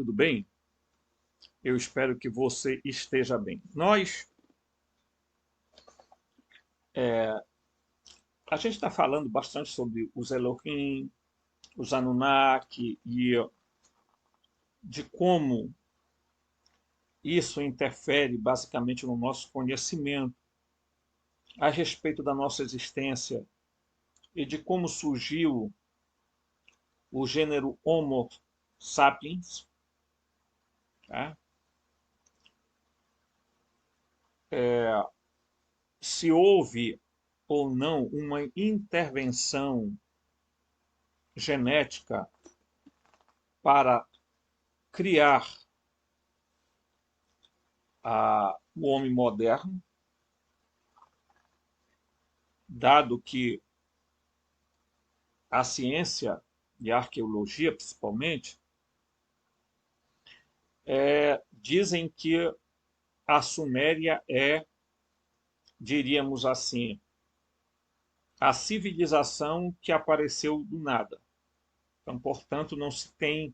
tudo bem? Eu espero que você esteja bem. A gente está falando bastante sobre os Elohim, os Anunnaki e de como isso interfere basicamente no nosso conhecimento a respeito da nossa existência e de como surgiu o gênero Homo sapiens. Tá? Se houve ou não uma intervenção genética para criar o homem moderno, dado que a ciência e a arqueologia, principalmente, dizem que a Suméria é, diríamos assim, a civilização que apareceu do nada. Então, portanto, não se tem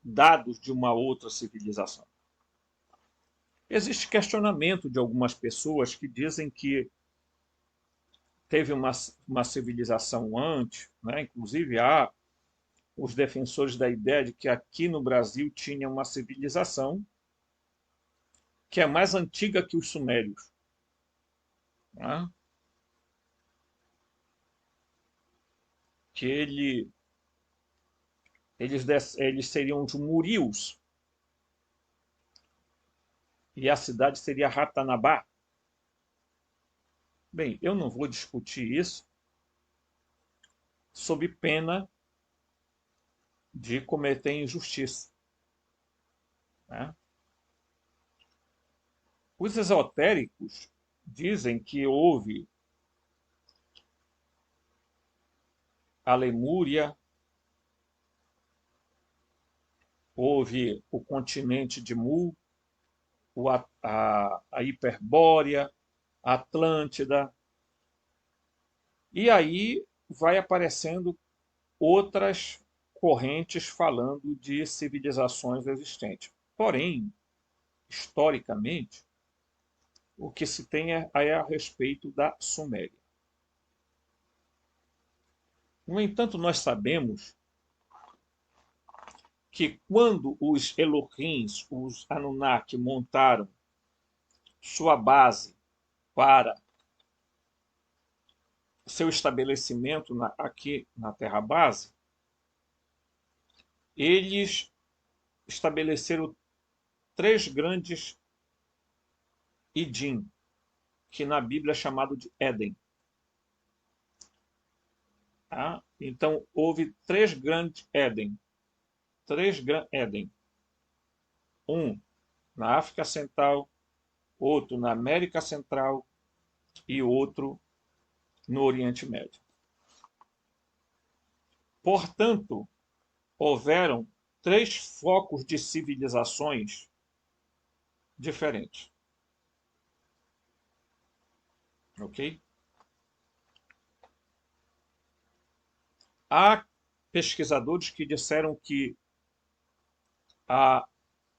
dados de uma outra civilização. Existe questionamento de algumas pessoas que dizem que teve uma civilização antes, né? Inclusive há os defensores da ideia de que aqui no Brasil tinha uma civilização que é mais antiga que os sumérios. Né? Que eles seriam os Murios e a cidade seria Ratanabá. Bem, eu não vou discutir isso sob pena de cometer injustiça. Né? Os esotéricos dizem que houve a Lemúria, houve o continente de Mu, a Hiperbórea, a Atlântida, e aí vai aparecendo outras correntes falando de civilizações existentes. Porém, historicamente, o que se tem é a respeito da Suméria. No entanto, nós sabemos que quando os Elohims, os Anunnaki, montaram sua base para seu estabelecimento aqui na Terra base, eles estabeleceram três grandes Idim, que na Bíblia é chamado de Éden. Tá? Então, houve três grandes Éden. Éden. Um na África Central, outro na América Central e outro no Oriente Médio. Portanto, houveram três focos de civilizações diferentes. Ok? Há pesquisadores que disseram que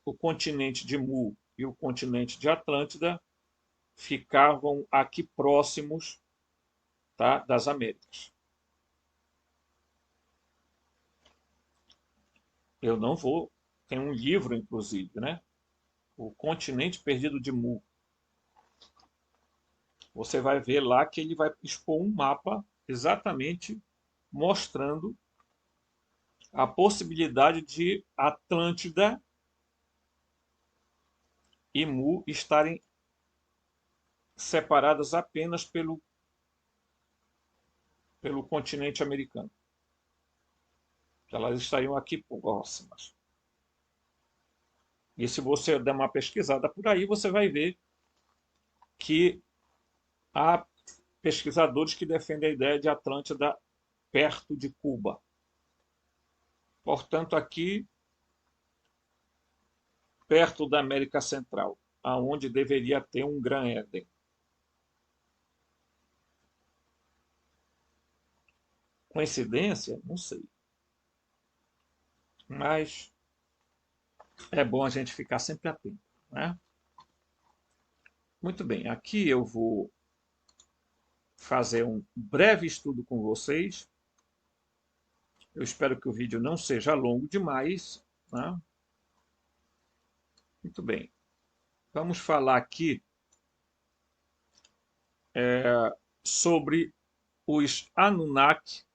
o continente de Mu e o continente de Atlântida ficavam aqui próximos, tá, das Américas. Eu não vou. Tem um livro, inclusive, né? O Continente Perdido de Mu. Você vai ver lá que ele vai expor um mapa exatamente mostrando a possibilidade de Atlântida e Mu estarem separadas apenas pelo continente americano. Elas estariam aqui próximas. E se você der uma pesquisada por aí, você vai ver que há pesquisadores que defendem a ideia de Atlântida perto de Cuba. Portanto, aqui perto da América Central, aonde deveria ter um Gran Éden. Coincidência? Não sei. Mas É bom a gente ficar sempre atento, né? Muito bem, aqui eu vou fazer um breve estudo com vocês. Eu espero que o vídeo não seja longo demais, né? Muito bem. Vamos falar aqui sobre os Anunnaki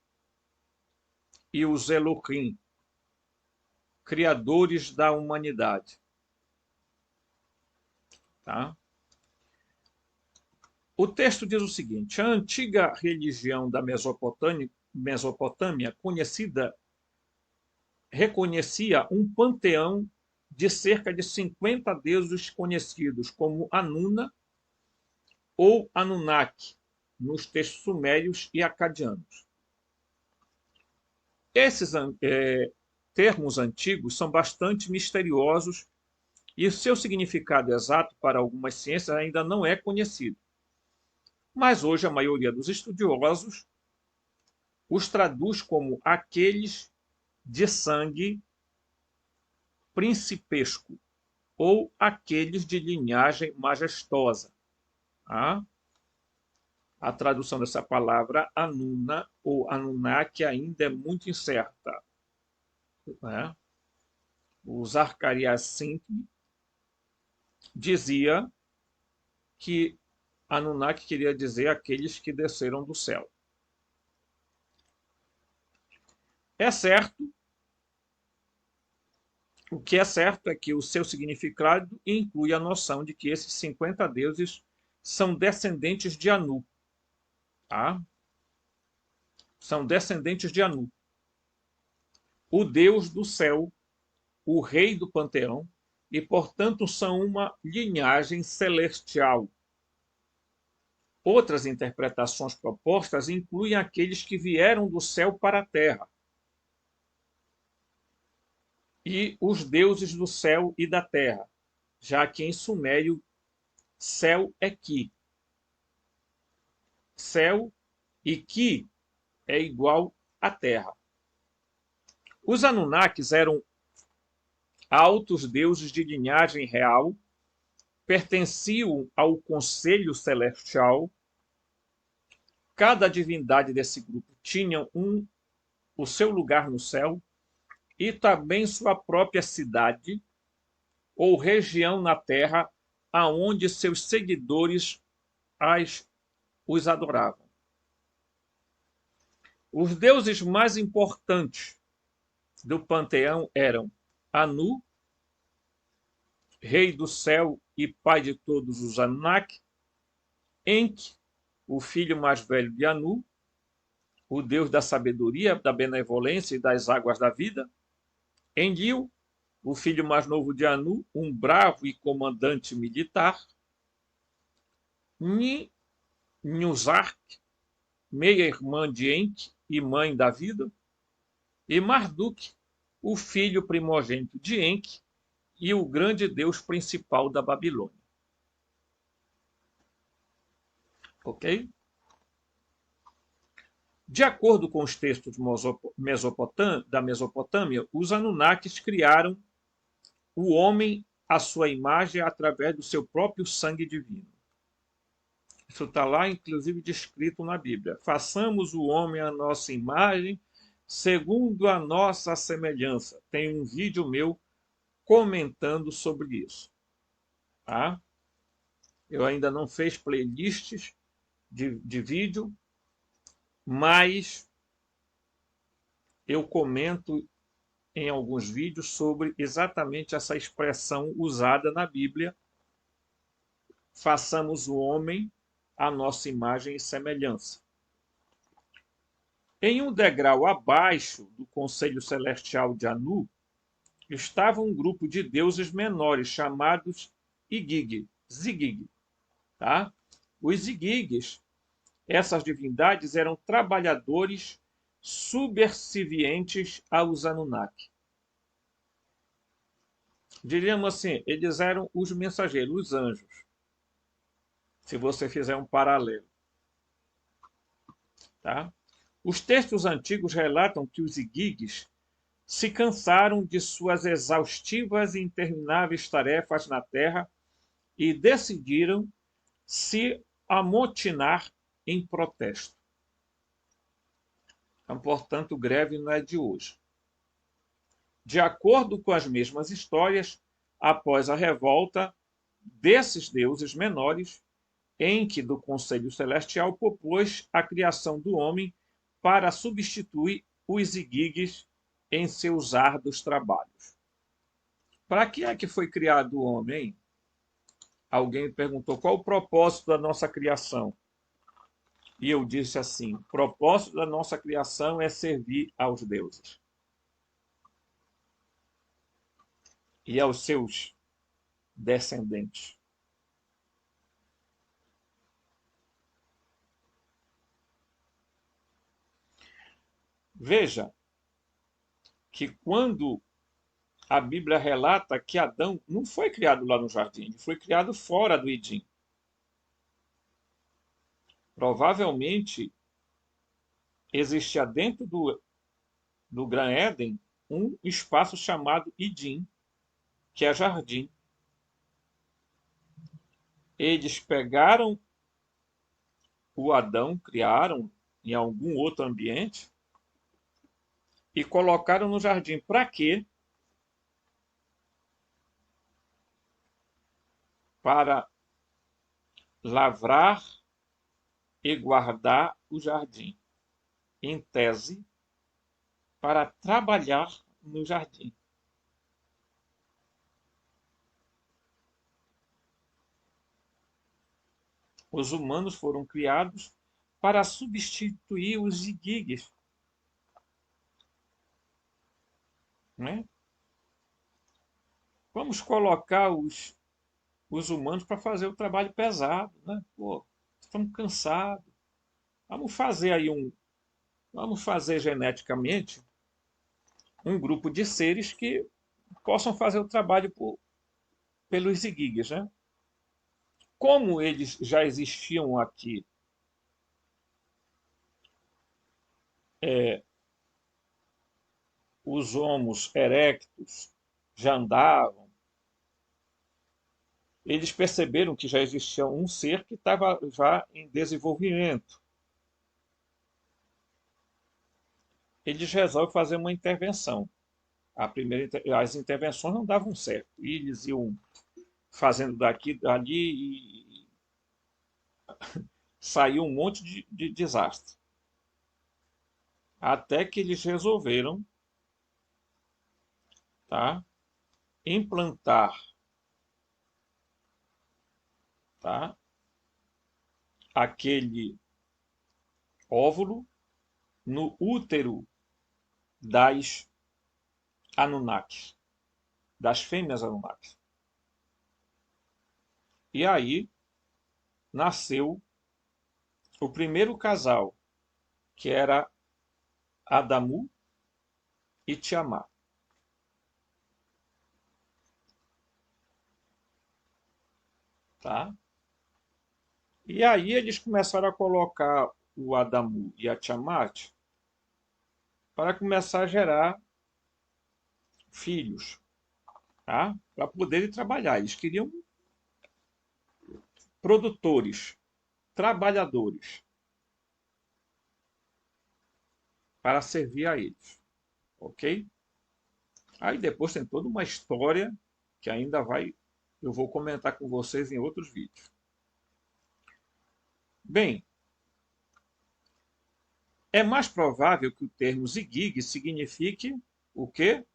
e os Elohim, criadores da humanidade. Tá? O texto diz o seguinte: a antiga religião da Mesopotâmia reconhecia um panteão de cerca de 50 deuses conhecidos como Anuna ou Anunnaki, nos textos sumérios e acadianos. Esses termos antigos são bastante misteriosos e o seu significado exato para algumas ciências ainda não é conhecido. Mas hoje a maioria dos estudiosos os traduz como aqueles de sangue principesco ou aqueles de linhagem majestosa. Tá? A tradução dessa palavra Anuna ou Anunnaki ainda é muito incerta. Né? O Zacarias Sitchin dizia que Anunnaki queria dizer aqueles que desceram do céu. É certo, o que é certo é que o seu significado inclui a noção de que esses 50 deuses são descendentes de Anu. Tá? São descendentes de Anu, o deus do céu, o rei do panteão, e, portanto, são uma linhagem celestial. Outras interpretações propostas incluem aqueles que vieram do céu para a terra, e os deuses do céu e da terra, já que em sumério céu é Ki. Céu e Ki é igual a terra. Os Anunnakis eram altos deuses de linhagem real, pertenciam ao conselho celestial. Cada divindade desse grupo tinha o seu lugar no céu e também sua própria cidade ou região na terra aonde seus seguidores os adoravam. Os deuses mais importantes do panteão eram Anu, rei do céu e pai de todos os Anunnaki; Enki, o filho mais velho de Anu, o deus da sabedoria, da benevolência e das águas da vida; Enlil, o filho mais novo de Anu, um bravo e comandante militar; Nusark, meia-irmã de Enki e mãe da vida; e Marduk, o filho primogênito de Enki e o grande deus principal da Babilônia. Ok? De acordo com os textos da Mesopotâmia, os Anunnakis criaram o homem à sua imagem através do seu próprio sangue divino. Isso está lá, inclusive, descrito na Bíblia. Façamos o homem à nossa imagem, segundo a nossa semelhança. Tem um vídeo meu comentando sobre isso. Tá? Eu ainda não fiz playlists de vídeo, mas eu comento em alguns vídeos sobre exatamente essa expressão usada na Bíblia: façamos o homem à nossa imagem e semelhança. Em um degrau abaixo do Conselho Celestial de Anu, estava um grupo de deuses menores chamados Zigig. Tá? Os Zigigs, essas divindades, eram trabalhadores subservientes aos Anunnaki. Diríamos assim, eles eram os mensageiros, os anjos, se você fizer um paralelo. Tá? Os textos antigos relatam que os Zigigs se cansaram de suas exaustivas e intermináveis tarefas na terra e decidiram se amotinar em protesto. Então, portanto, greve não é de hoje. De acordo com as mesmas histórias, após a revolta desses deuses menores, Enki do Conselho Celestial propôs a criação do homem para substituir os Igigues em seus árduos trabalhos. Para que é que foi criado o homem? Alguém perguntou qual o propósito da nossa criação. E eu disse assim: o propósito da nossa criação é servir aos deuses e aos seus descendentes. Veja que quando a Bíblia relata que Adão não foi criado lá no jardim, ele foi criado fora do Éden. Provavelmente existia dentro do Gran Éden um espaço chamado Éden, que é jardim. Eles pegaram o Adão, criaram em algum outro ambiente e colocaram no jardim. Para quê? Para lavrar e guardar o jardim. Em tese, para trabalhar no jardim. Os humanos foram criados para substituir os igigues. Né? Vamos colocar os humanos para fazer o trabalho pesado. Né? Pô, estamos cansados. Vamos fazer geneticamente um grupo de seres que possam fazer o trabalho pelos igigues. Né? Como eles já existiam aqui, os homos erectus já andavam, eles perceberam que já existia um ser que estava já em desenvolvimento. Eles resolvem fazer uma intervenção. As intervenções não davam certo. E eles iam fazendo daqui, dali e saiu um monte de desastre. Até que eles resolveram, tá, implantar, tá, aquele óvulo no útero das Anunnakis, das fêmeas Anunnakis. E aí nasceu o primeiro casal, que era Adamu e Tiamat. Tá? E aí eles começaram a colocar o Adamu e a Tiamat para começar a gerar filhos, tá? Para poderem trabalhar. Eles queriam produtores, trabalhadores, para servir a eles. Ok? Aí depois tem toda uma história que ainda eu vou comentar com vocês em outros vídeos. Bem, é mais provável que o termo zigig signifique o quê?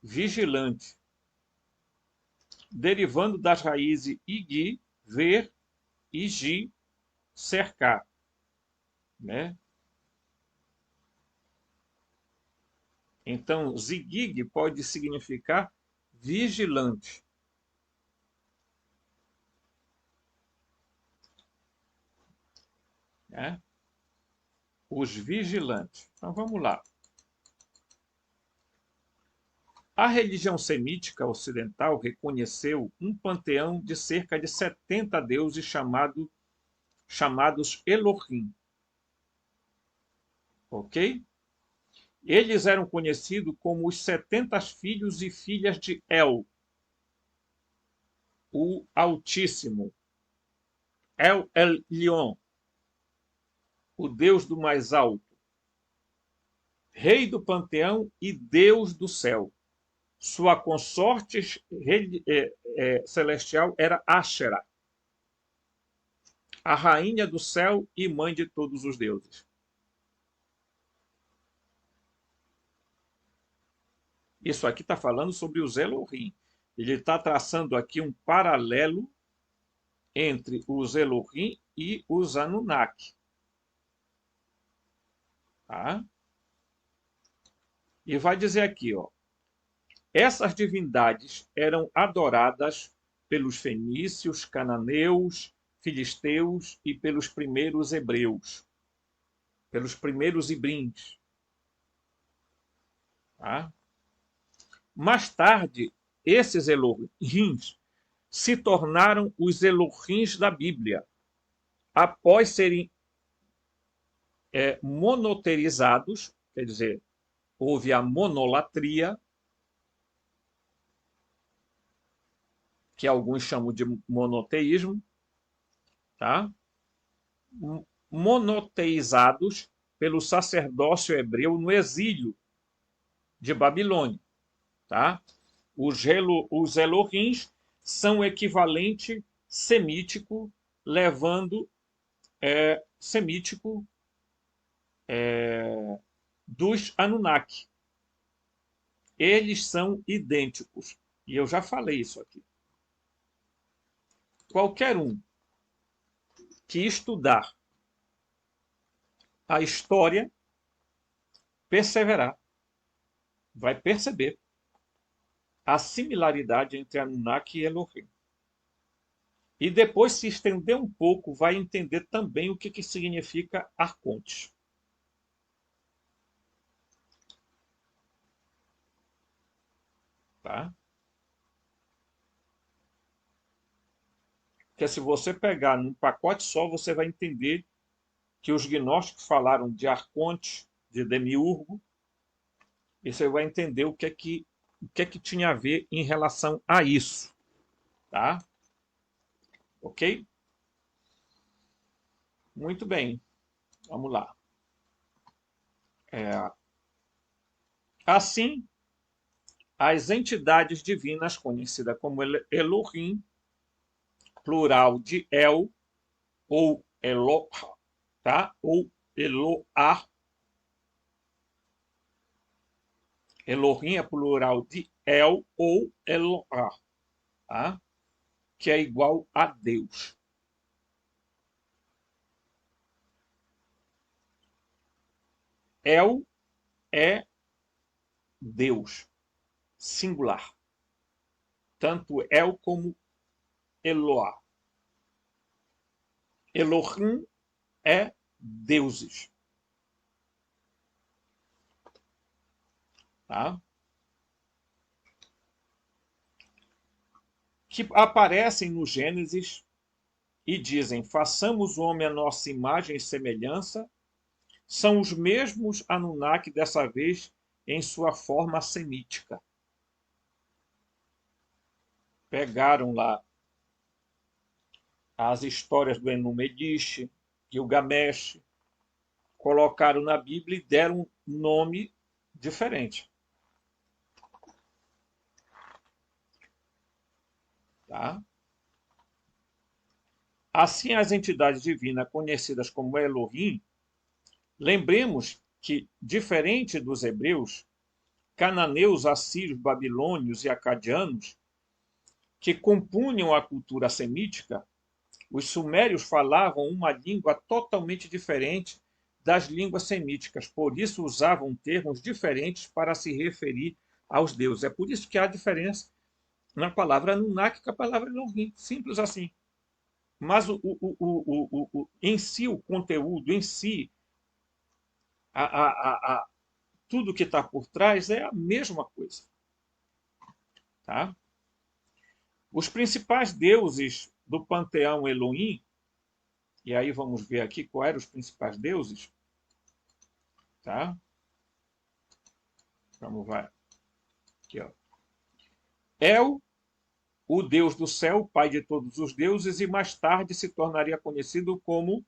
Vigilante, derivando das raízes igi, ver, e gi, cercar, né? Então, zigig pode significar vigilante. Né? Os vigilantes. Então, vamos lá. A religião semítica ocidental reconheceu um panteão de cerca de 70 deuses chamados Elohim. Ok? Eles eram conhecidos como os 70 filhos e filhas de El, o Altíssimo, El Elyon, o Deus do mais alto, Rei do panteão e Deus do céu. Sua consorte celestial era Ashera, a rainha do céu e mãe de todos os deuses. Isso aqui está falando sobre os Elohim. Ele está traçando aqui um paralelo entre os Elohim e os Anunnaki. Tá? E vai dizer aqui, ó, essas divindades eram adoradas pelos fenícios, cananeus, filisteus e pelos primeiros hebreus, pelos primeiros ibrins. Tá? Mais tarde, esses Elohims se tornaram os Elohims da Bíblia, após serem monoteizados, quer dizer, houve a monolatria, que alguns chamam de monoteísmo, tá? Monoteizados pelo sacerdócio hebreu no exílio de Babilônia. Tá? Os Elohims são o equivalente semítico, levando semítico dos Anunnaki. Eles são idênticos. E eu já falei isso aqui. Qualquer um que estudar a história, perseverar, vai perceber a similaridade entre Anunnaki e Elohim. E depois, se estender um pouco, vai entender também o que significa arcontes. Tá? Porque se você pegar num pacote só, você vai entender que os gnósticos falaram de arconte, de demiurgo, e você vai entender o que é que tinha a ver em relação a isso. Tá? Ok? Muito bem. Vamos lá. Assim, as entidades divinas, conhecidas como Elohim, plural de El, ou Eloah, tá? Ou Eloah. Elohim é plural de El ou Eloah, tá? Que é igual a Deus. El é Deus, singular. Tanto El como Eloah. Elohim é deuses. Tá? Que aparecem no Gênesis e dizem: façamos o homem à nossa imagem e semelhança, são os mesmos Anunnaki, dessa vez em sua forma semítica. Pegaram lá as histórias do Enu-Medish, Gilgamesh, colocaram na Bíblia e deram um nome diferente. Tá? Assim, as entidades divinas conhecidas como Elohim, lembremos que, diferente dos hebreus, cananeus, assírios, babilônios e acadianos, que compunham a cultura semítica, os sumérios falavam uma língua totalmente diferente das línguas semíticas, por isso usavam termos diferentes para se referir aos deuses. É por isso que há diferença na palavra Anunnaki com a palavra Elohim, simples assim. Mas em si, o conteúdo, em si, tudo que está por trás é a mesma coisa. Tá? Os principais deuses do panteão Elohim, e aí vamos ver aqui quais eram os principais deuses. Tá? Vamos lá. Aqui, ó. El, o Deus do céu, pai de todos os deuses, e mais tarde se tornaria conhecido como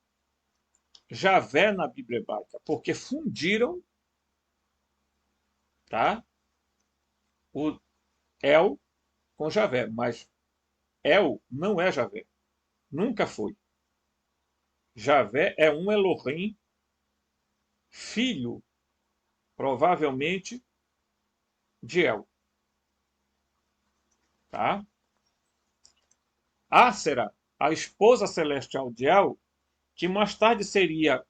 Javé na Bíblia hebraica, porque fundiram, tá, o El com Javé, mas El não é Javé, nunca foi. Javé é um Elohim, filho, provavelmente, de El. Tá? Ácera, a esposa celestial de El, que mais tarde seria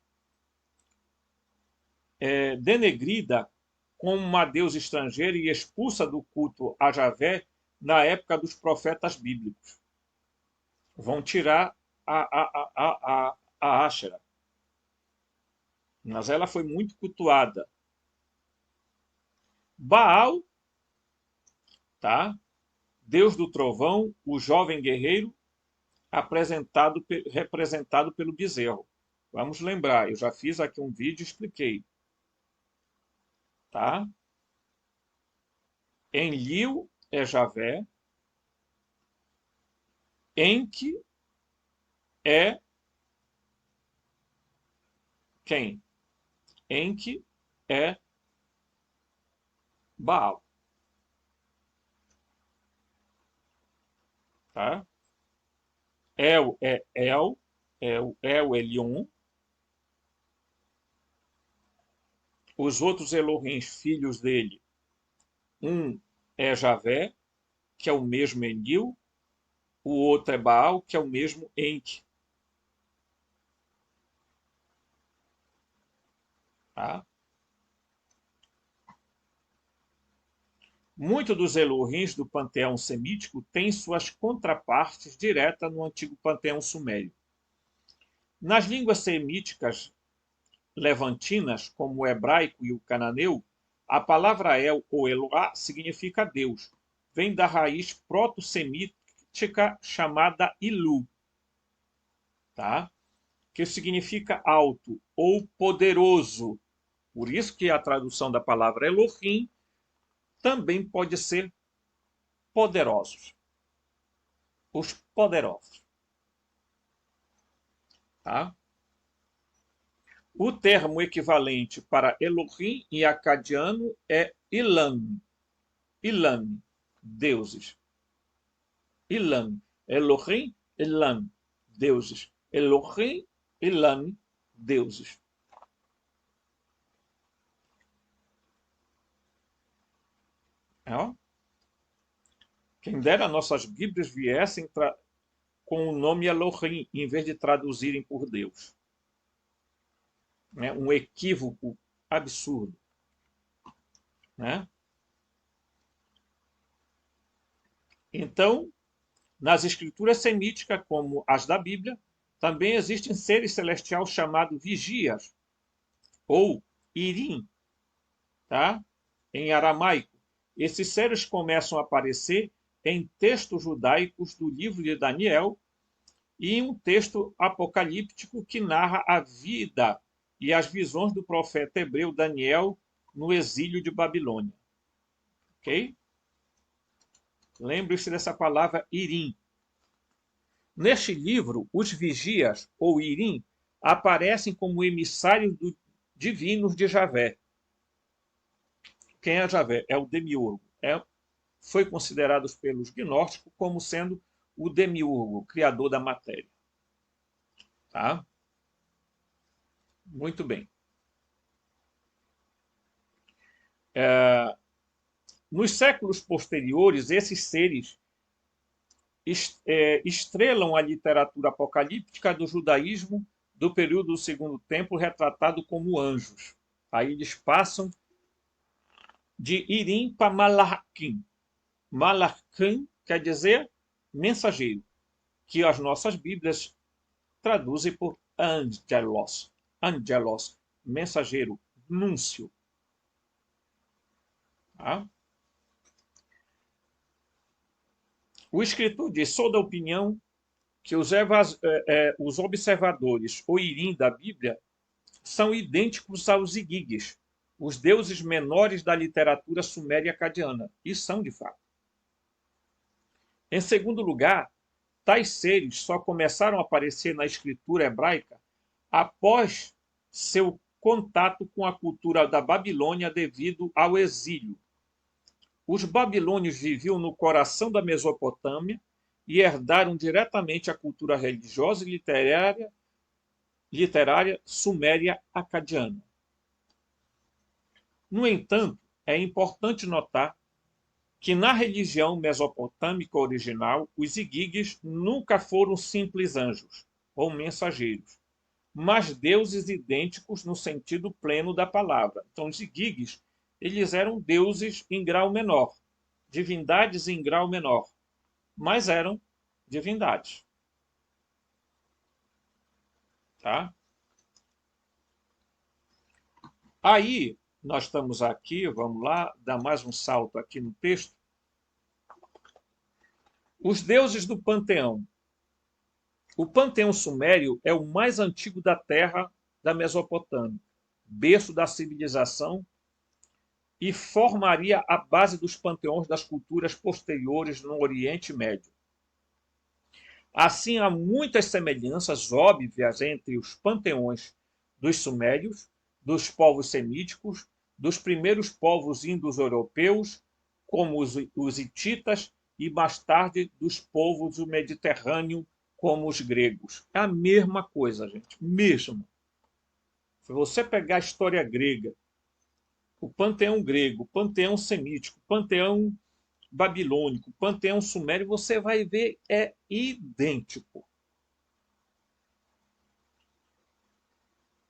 denegrida como uma deusa estrangeira e expulsa do culto a Javé na época dos profetas bíblicos. Vão tirar a Ácera. Mas ela foi muito cultuada. Baal, tá? Deus do trovão, o jovem guerreiro, representado pelo bezerro. Vamos lembrar, eu já fiz aqui um vídeo e expliquei. Tá? Enlil é Javé. Enki é quem? Enki é Baal. Tá? El é El, El Elion. Os outros Elohims, filhos dele, um é Javé, que é o mesmo Enlil, o outro é Baal, que é o mesmo Enki. Tá? Muitos dos Elohims do panteão semítico têm suas contrapartes diretas no antigo panteão sumério. Nas línguas semíticas levantinas, como o hebraico e o cananeu, a palavra El ou Eloá significa Deus. Vem da raiz proto-semítica chamada Ilu, tá? Que significa alto ou poderoso. Por isso que a tradução da palavra Elohim também pode ser poderosos. Os poderosos. Tá? O termo equivalente para Elohim em acadiano é Ilan. Ilan, deuses. Ilan. Elohim, Ilan, deuses. Elohim, Ilan, deuses. É? Quem dera nossas Bíblias viessem com o nome Elohim, em vez de traduzirem por Deus. Né? Um equívoco absurdo. Né? Então, nas escrituras semíticas, como as da Bíblia, também existem seres celestiais chamados vigias, ou irim, tá? Em aramaico. Esses seres começam a aparecer em textos judaicos do livro de Daniel e em um texto apocalíptico que narra a vida e as visões do profeta hebreu Daniel no exílio de Babilônia. Ok? Lembre-se dessa palavra irim. Neste livro, os vigias, ou irim, aparecem como emissários divinos de Javé. Quem é Javé? É o demiurgo. Foi considerado pelos gnósticos como sendo o demiurgo, o criador da matéria. Tá? Muito bem. Nos séculos posteriores, esses seres estrelam a literatura apocalíptica do judaísmo do período do Segundo Templo, retratado como anjos. Aí eles passam de Irim para Malachim. Malachim quer dizer mensageiro, que as nossas Bíblias traduzem por angelos. Angelos, mensageiro, núncio. Tá? O escritor diz: sou da opinião que os observadores, ou irim da Bíblia, são idênticos aos igigues, os deuses menores da literatura suméria acadiana, e são de fato. Em segundo lugar, tais seres só começaram a aparecer na escritura hebraica após seu contato com a cultura da Babilônia devido ao exílio. Os babilônios viviam no coração da Mesopotâmia e herdaram diretamente a cultura religiosa e literária suméria acadiana. No entanto, é importante notar que na religião mesopotâmica original, os igigues nunca foram simples anjos ou mensageiros, mas deuses idênticos no sentido pleno da palavra. Então, os igigues, eles eram deuses em grau menor, divindades em grau menor, mas eram divindades. Tá? Aí, nós estamos aqui, vamos lá, dar mais um salto aqui no texto. Os deuses do panteão. O panteão sumério é o mais antigo da terra da Mesopotâmia, berço da civilização, e formaria a base dos panteões das culturas posteriores no Oriente Médio. Assim, há muitas semelhanças óbvias entre os panteões dos sumérios, dos povos semíticos, dos primeiros povos indo-europeus, como os hititas, e mais tarde dos povos do Mediterrâneo, como os gregos. É a mesma coisa, gente, mesmo. Se você pegar a história grega, o panteão grego, o panteão semítico, o panteão babilônico, o panteão sumério, você vai ver, é idêntico.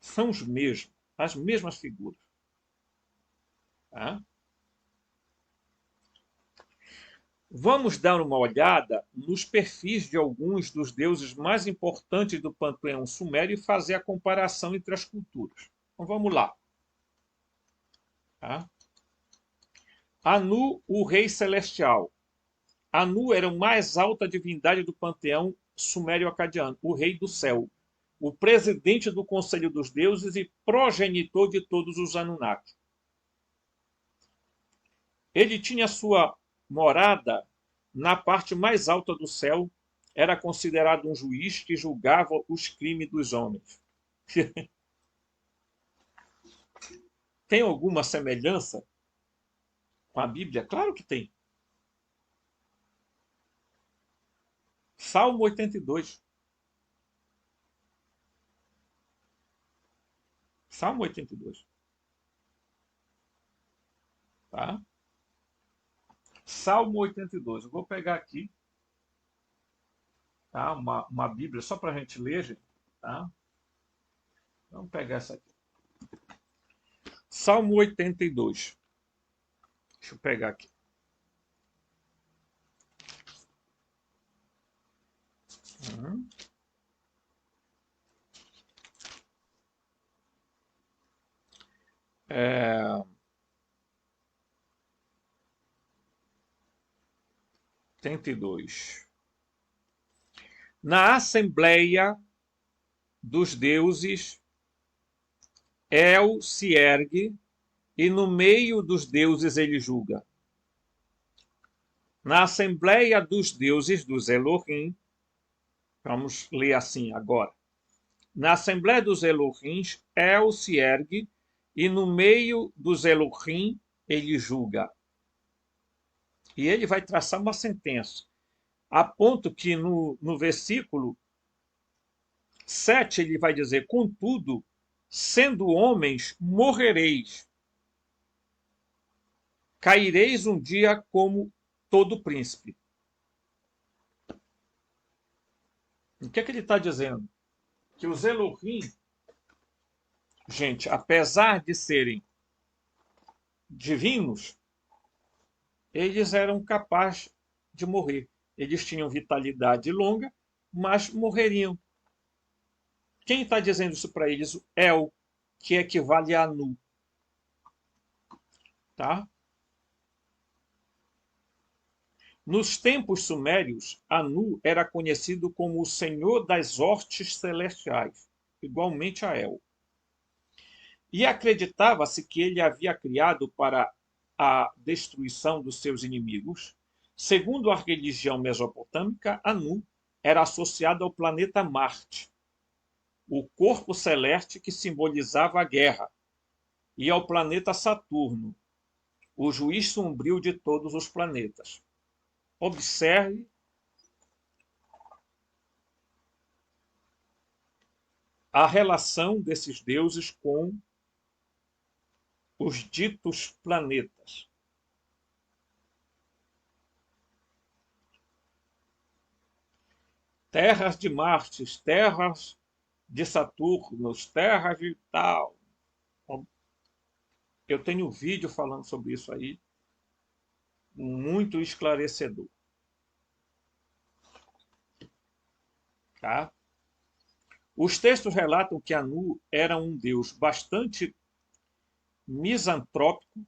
São os mesmos, as mesmas figuras. Tá? Vamos dar uma olhada nos perfis de alguns dos deuses mais importantes do panteão sumério e fazer a comparação entre as culturas. Então vamos lá. Tá? Anu, o rei celestial. Anu era a mais alta divindade do panteão sumério-acadiano, o rei do céu, o presidente do Conselho dos Deuses e progenitor de todos os Anunnaki. Ele tinha sua morada na parte mais alta do céu, era considerado um juiz que julgava os crimes dos homens. Tem alguma semelhança com a Bíblia? Claro que tem. Salmo 82. Salmo 82. Tá? Salmo 82. Eu vou pegar aqui, tá? Uma Bíblia só para a gente ler, gente. Tá? Vamos pegar essa aqui. Salmo 82. Deixa eu pegar aqui. É... 82. Na Assembleia dos Deuses, El se ergue e no meio dos deuses ele julga. Na Assembleia dos Deuses, dos Elohim, vamos ler assim agora. Na Assembleia dos Elohims, El se ergue e no meio dos Elohim ele julga. E ele vai traçar uma sentença, a ponto que no versículo 7 ele vai dizer: contudo, sendo homens, morrereis. Caireis um dia como todo príncipe. O que é que ele está dizendo? Que os Elohim, gente, apesar de serem divinos, eles eram capazes de morrer. Eles tinham vitalidade longa, mas morreriam. Quem está dizendo isso para eles? O El, que equivale a Anu. Tá? Nos tempos sumérios, Anu era conhecido como o Senhor das Hortes Celestiais, igualmente a El. E acreditava-se que ele havia criado para a destruição dos seus inimigos. Segundo a religião mesopotâmica, Anu era associado ao planeta Marte, o corpo celeste que simbolizava a guerra, e ao planeta Saturno, o juiz sombrio de todos os planetas. Observe a relação desses deuses com os ditos planetas. Terras de Marte, terras de Saturno, terras de tal. Eu tenho um vídeo falando sobre isso aí, muito esclarecedor. Tá? Os textos relatam que Anu era um deus bastante misantrópico,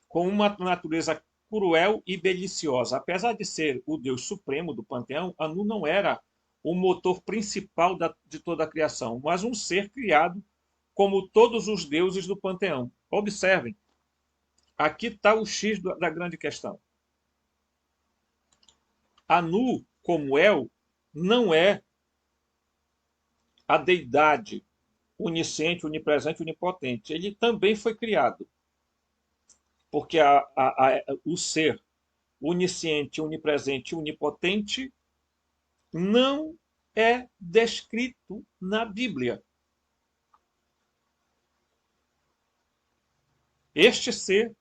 com uma natureza cruel e deliciosa. Apesar de ser o deus supremo do panteão, Anu não era o motor principal de toda a criação, mas um ser criado como todos os deuses do panteão. Observem, aqui está o X da grande questão. Anu, como El, não é a deidade onisciente, onipresente, onipotente. Ele também foi criado. Porque o ser onisciente, onipresente e onipotente não é descrito na Bíblia. Este ser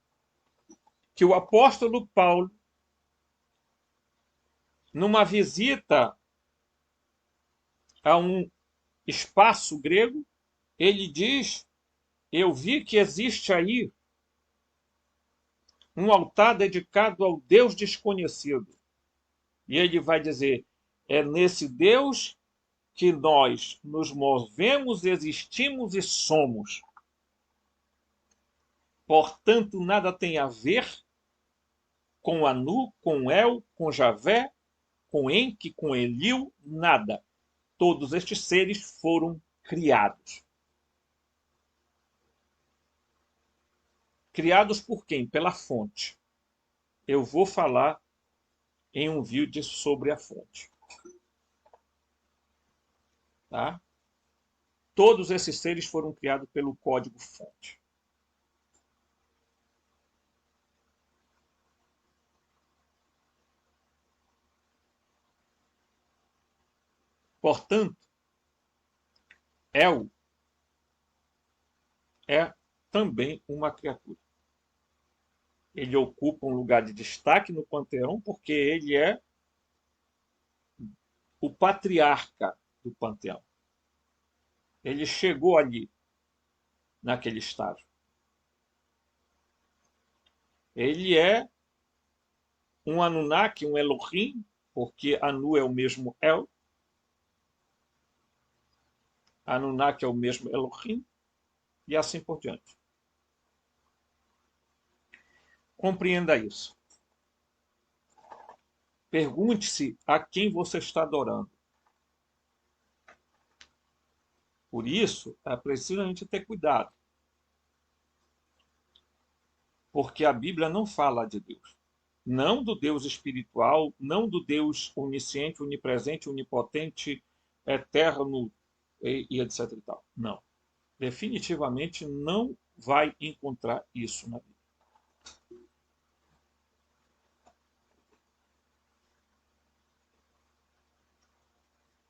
que o apóstolo Paulo, numa visita a um espaço grego, ele diz: eu vi que existe aí um altar dedicado ao Deus desconhecido. E ele vai dizer: é nesse Deus que nós nos movemos, existimos e somos. Portanto, nada tem a ver com Anu, com El, com Javé, com Enki, com Eliu, nada. Todos estes seres foram criados. Criados por quem? Pela fonte. Eu vou falar em um vídeo sobre a fonte. Tá? Todos esses seres foram criados pelo código fonte. Portanto, El é também uma criatura. Ele ocupa um lugar de destaque no panteão porque ele é o patriarca do panteão. Ele chegou ali, naquele estágio. Ele é um Anunnaki, um Elohim, porque Anu é o mesmo El. Anunnaki é o mesmo Elohim, e assim por diante. Compreenda isso. Pergunte-se a quem você está adorando. Por isso, é preciso a gente ter cuidado. Porque a Bíblia não fala de Deus. Não do Deus espiritual, não do Deus onisciente, onipresente, onipotente, eterno e etc. E tal. Não. Definitivamente não vai encontrar isso na Bíblia.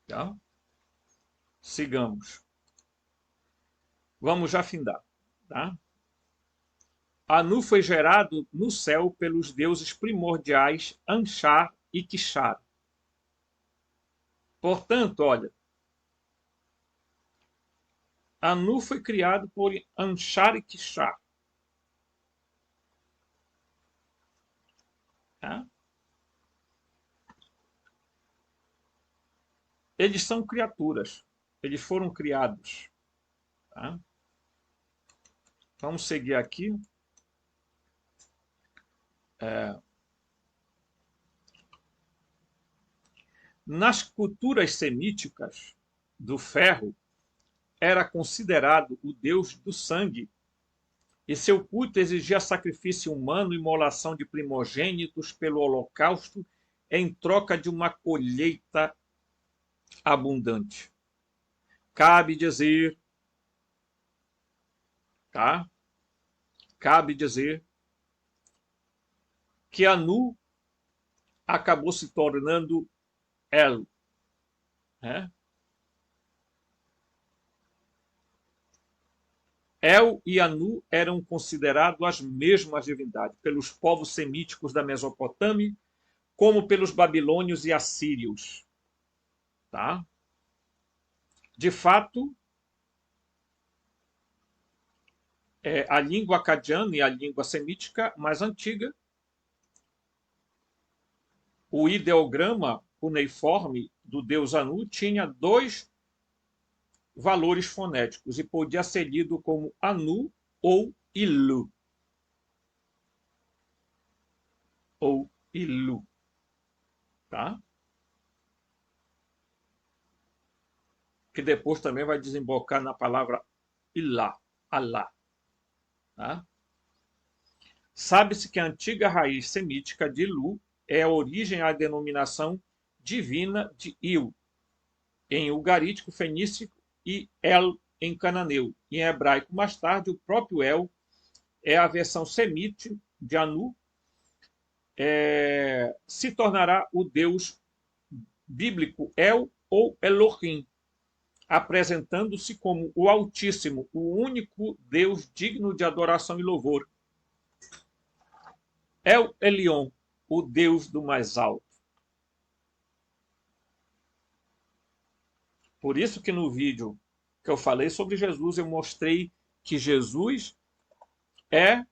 Tá? Sigamos. Vamos já findar. Tá? Anu foi gerado no céu pelos deuses primordiais Anshar e Kishar. Portanto, olha, Anu foi criado por Anshar e Kishar. Tá? Eles são criaturas. Eles foram criados. Tá? Vamos seguir aqui. Nas culturas semíticas do ferro, era considerado o deus do sangue, e seu culto exigia sacrifício humano e imolação de primogênitos pelo holocausto em troca de uma colheita abundante. Cabe dizer, tá? Cabe dizer que Anu acabou se tornando El, né? El e Anu eram considerados as mesmas divindades pelos povos semíticos da Mesopotâmia, como pelos babilônios e assírios. Tá? De fato, a língua acadiana e a língua semítica mais antiga, o ideograma cuneiforme do deus Anu tinha 2 valores fonéticos e podia ser lido como Anu ou Ilu. Ou Ilu. Tá? Que depois também vai desembocar na palavra Ilá, Alá. Tá? Sabe-se que a antiga raiz semítica de Ilu é a origem à denominação divina de Il, em ugarítico fenício, e El em cananeu. Em hebraico, mais tarde, o próprio El é a versão semítica de Anu, se tornará o deus bíblico El ou Elohim, apresentando-se como o Altíssimo, o único Deus digno de adoração e louvor. El Elyon, o Deus do mais alto. Por isso que no vídeo que eu falei sobre Jesus, eu mostrei que Jesus é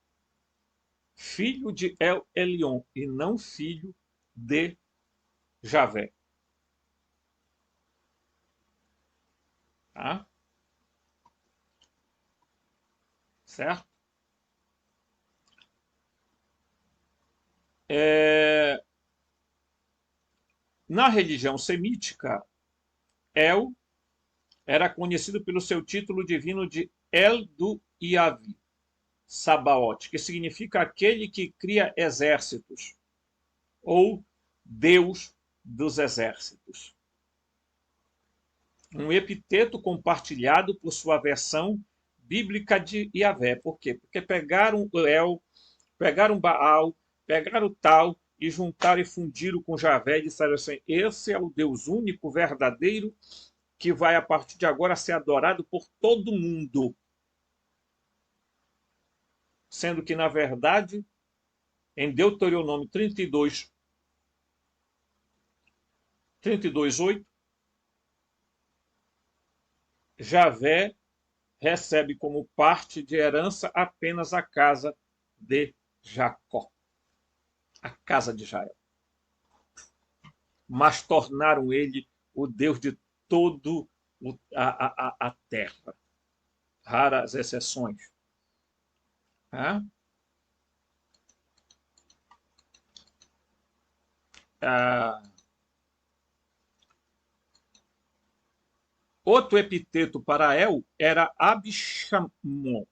filho de El Elyon e não filho de Javé. Tá? Certo? Na religião semítica, El era conhecido pelo seu título divino de El do Iavi, Sabaote, que significa aquele que cria exércitos, ou Deus dos exércitos. Um epiteto compartilhado por sua versão bíblica de Iavé. Por quê? Porque pegaram o El, pegaram Baal, pegaram tal e juntaram e fundiram com Javé e disseram assim: esse é o Deus único, verdadeiro, que vai a partir de agora ser adorado por todo mundo. Sendo que, na verdade, em Deuteronômio 32:8, Javé recebe como parte de herança apenas a casa de Jacó, a casa de Israel. Mas tornaram ele o Deus de todo a terra. Raras exceções. Outro epiteto para El era Abishamon,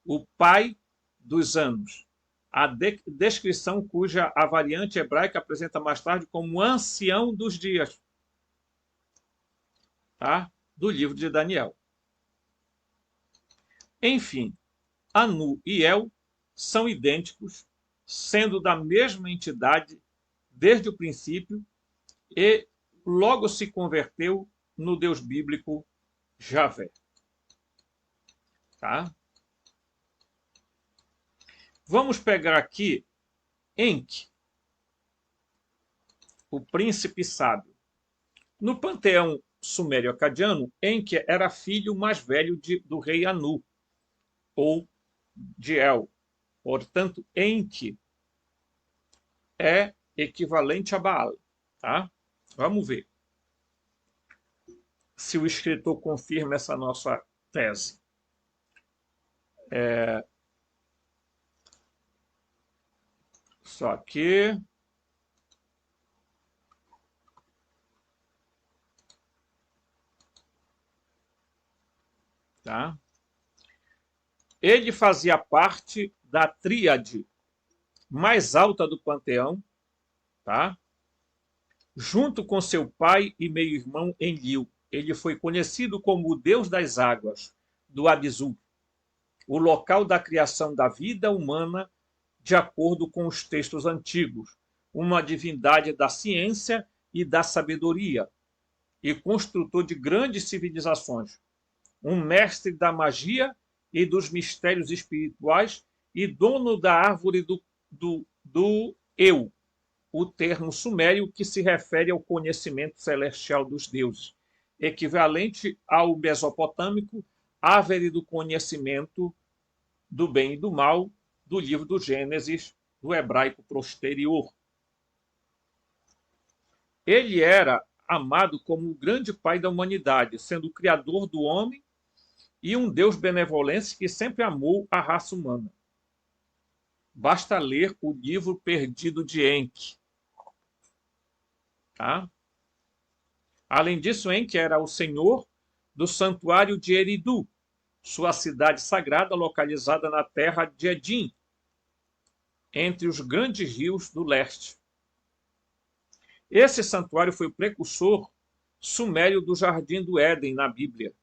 o pai dos anos. A descrição cuja a variante hebraica apresenta mais tarde como ancião dos dias. Tá? Do livro de Daniel. Enfim, Anu e El são idênticos, sendo da mesma entidade desde o princípio, e logo se converteu no Deus bíblico Javé. Tá? Vamos pegar aqui Enki, o príncipe sábio. No panteão sumério-acadiano, Enki era filho mais velho do rei Anu, ou de El. Portanto, Enki é equivalente a Baal. Tá? Vamos ver se o escritor confirma essa nossa tese. Só que Tá? Ele fazia parte da tríade mais alta do panteão, tá? Junto com seu pai e meio-irmão Enlil. Ele foi conhecido como o deus das águas, do Abzu, o local da criação da vida humana, de acordo com os textos antigos, uma divindade da ciência e da sabedoria, e construtor de grandes civilizações, um mestre da magia e dos mistérios espirituais e dono da árvore do eu, o termo sumério que se refere ao conhecimento celestial dos deuses, equivalente ao mesopotâmico árvore do conhecimento do bem e do mal do livro do Gênesis, do hebraico posterior. Ele era amado como o grande pai da humanidade, sendo o criador do homem e um Deus benevolente que sempre amou a raça humana. Basta ler o livro perdido de Enki. Tá? Além disso, Enki era o senhor do santuário de Eridu, sua cidade sagrada localizada na terra de Edim, entre os grandes rios do leste. Esse santuário foi o precursor sumério do Jardim do Éden na Bíblia.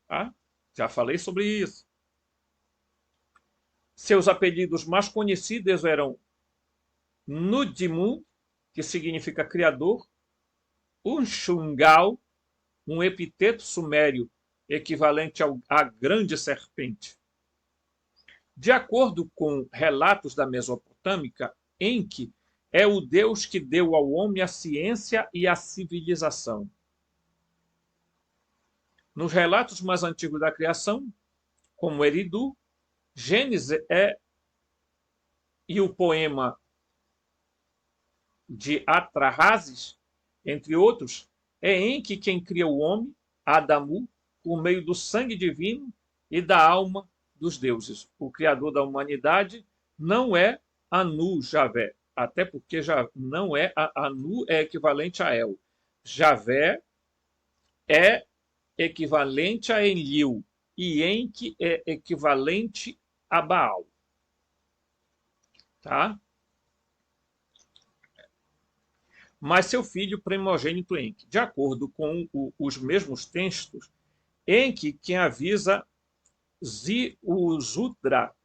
Tá? Já falei sobre isso. Seus apelidos mais conhecidos eram Nudimu, que significa criador, Unshungal, um epiteto sumério equivalente à grande serpente. De acordo com relatos da Mesopotâmica, Enki é o Deus que deu ao homem a ciência e a civilização. Nos relatos mais antigos da criação, como Eridu, Gênesis e o poema de Atrahasis, entre outros, é Enki quem cria o homem, Adamu, por meio do sangue divino e da alma dos deuses. O criador da humanidade não é Anu Javé, até porque já não é Anu é equivalente a El. Javé é equivalente a Enlil e Enki é equivalente a Baal. Tá? Mas seu filho primogênito Enki. De acordo com os mesmos textos, Enki quem avisa Ziusudra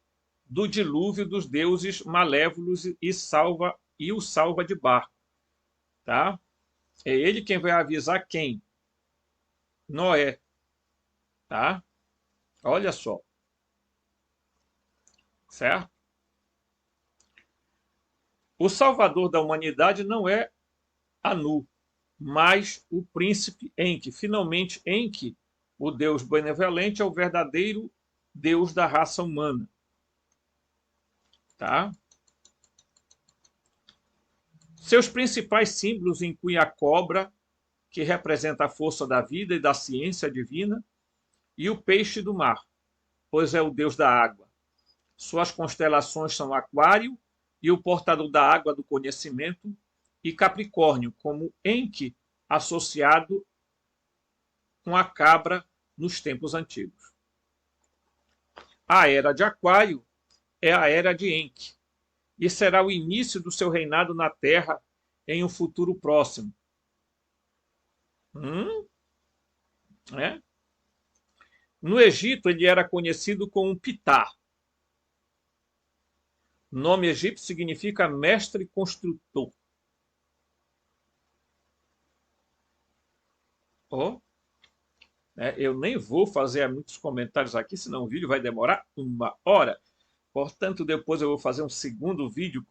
do dilúvio dos deuses malévolos e o salva de barco. Tá? É ele quem vai avisar quem? Noé. Tá? Olha só. Certo? O salvador da humanidade não é Anu, mas o príncipe Enki. Finalmente, Enki, o Deus benevolente, é o verdadeiro Deus da raça humana. Tá? Seus principais símbolos incluem a cobra, que representa a força da vida e da ciência divina, e o peixe do mar, pois é o Deus da água. Suas constelações são Aquário e o portador da água do conhecimento, e Capricórnio, como Enki associado com a cabra nos tempos antigos. A era de Aquário é a era de Enki, e será o início do seu reinado na Terra em um futuro próximo. É? No Egito, ele era conhecido como Ptah. O nome egípcio significa mestre construtor. Eu nem vou fazer muitos comentários aqui, senão o vídeo vai demorar 1 hora. Portanto, depois eu vou fazer um segundo vídeo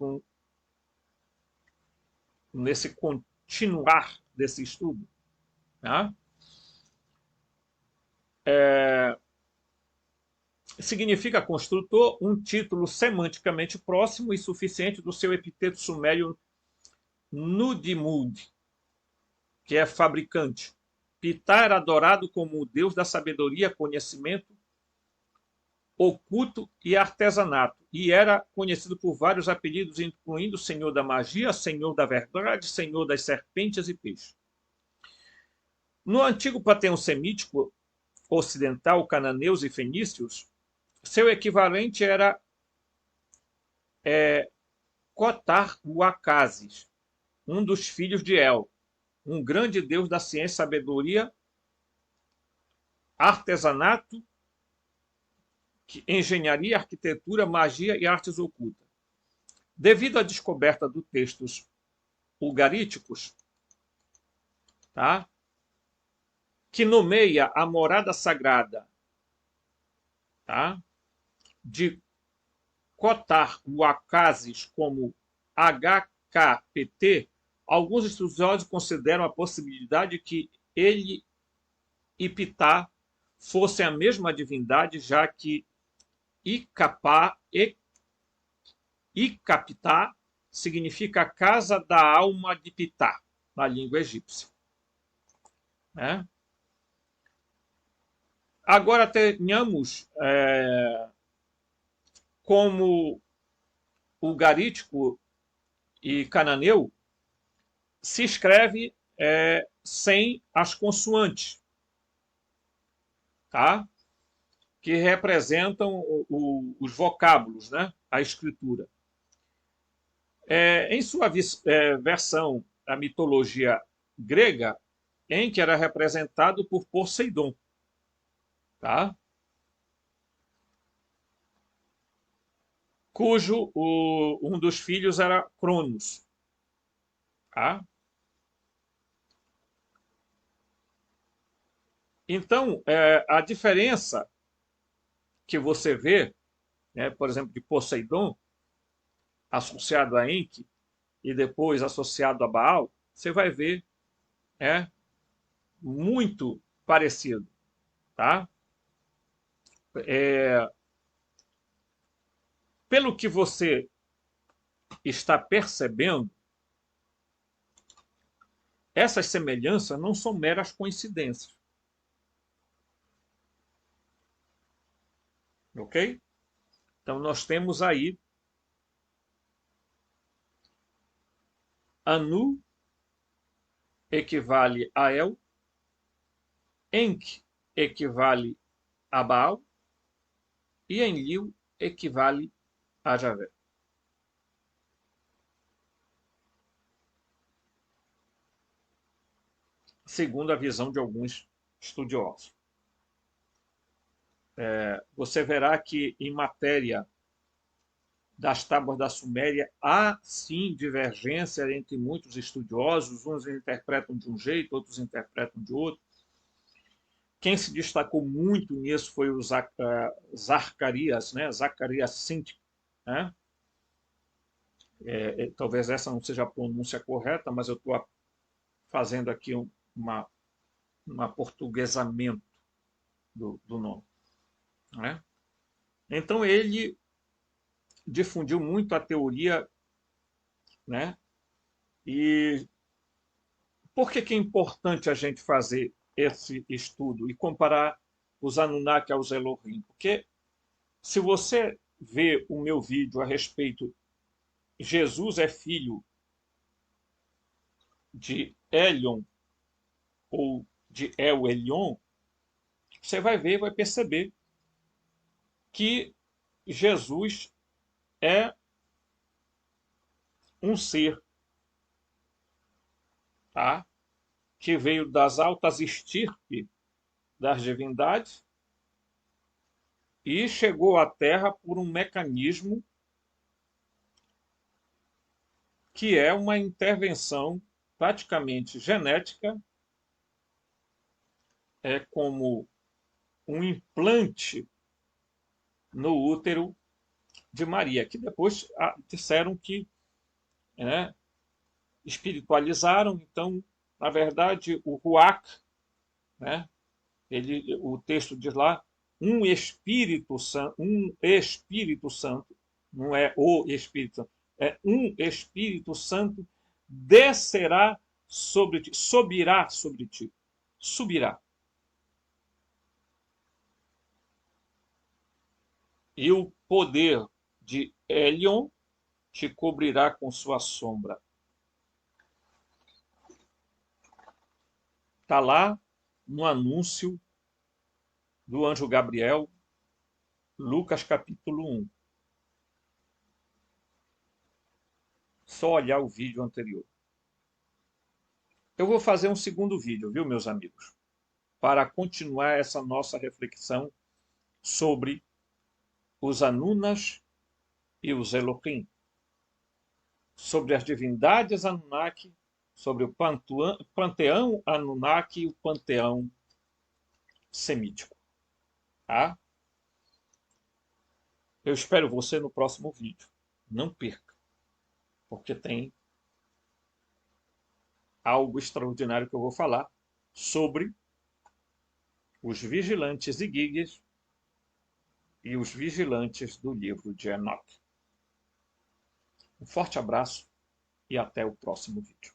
nesse continuar desse estudo. Tá? Significa construtor, um título semanticamente próximo e suficiente do seu epiteto sumério Nudimud, que é fabricante. Ptah era adorado como o deus da sabedoria, conhecimento oculto e artesanato, e era conhecido por vários apelidos, incluindo Senhor da Magia, Senhor da Verdade, Senhor das Serpentes e Peixes. No antigo panteão semítico, ocidental, cananeus e fenícios, seu equivalente era Cotar-Uacases, um dos filhos de El, um grande deus da ciência, sabedoria, artesanato, engenharia, arquitetura, magia e artes ocultas. Devido à descoberta dos textos ugaríticos, tá? Que nomeia a morada sagrada, tá? De Cotar-Uacases como HKPT, alguns estudiosos consideram a possibilidade que ele e Ptah fossem a mesma divindade, já que Icaptah significa casa da alma de Ptah, na língua egípcia. Né? Agora tenhamos como o garítico e cananeu se escreve sem as consoantes, tá? Que representam os vocábulos, né? A escritura. Em sua versão, a mitologia grega, Enki era representado por Poseidon, tá? Cujo um dos filhos era Cronos. Tá? Então, a diferença que você vê, né, por exemplo, de Poseidon, associado a Enki, e depois associado a Baal, você vai ver muito parecido. Tá? Pelo que você está percebendo, essas semelhanças não são meras coincidências. Ok? Então, nós temos aí Anu equivale a El, Enki equivale a Baal e Enlil equivale a Javé. Segundo a visão de alguns estudiosos. Você verá que, em matéria das tábuas da Suméria, há sim divergência entre muitos estudiosos, uns interpretam de um jeito, outros interpretam de outro. Quem se destacou muito nisso foi o Zacarias, né? Zacarias Sint, né? Talvez essa não seja a pronúncia correta, mas eu estou fazendo aqui um aportuguesamento do nome. Né? Então, ele difundiu muito a teoria, né? E por que é importante a gente fazer esse estudo e comparar os Anunnaki aos Elohim? Porque se você vê o meu vídeo a respeito Jesus é filho de Elion ou de El Elyon, você vai ver, vai perceber que Jesus é um ser, tá? Que veio das altas estirpes das divindades e chegou à Terra por um mecanismo que é uma intervenção praticamente genética, como um implante no útero de Maria, que depois disseram que espiritualizaram. Então, na verdade, o Ruach, né, o texto diz lá, um Espírito Santo, não é o Espírito Santo, é um Espírito Santo descerá sobre ti, subirá sobre ti, subirá. E o poder de Elion te cobrirá com sua sombra. Está lá no anúncio do anjo Gabriel, Lucas capítulo 1. Só olhar o vídeo anterior. Eu vou fazer um segundo vídeo, viu, meus amigos? Para continuar essa nossa reflexão sobre os Anunas e os Elohim, sobre as divindades Anunnaki, sobre o panteão Anunnaki e o panteão semítico. Tá? Eu espero você no próximo vídeo. Não perca, porque tem algo extraordinário que eu vou falar sobre os vigilantes e guias e os vigilantes do livro de Enoque. Um forte abraço e até o próximo vídeo.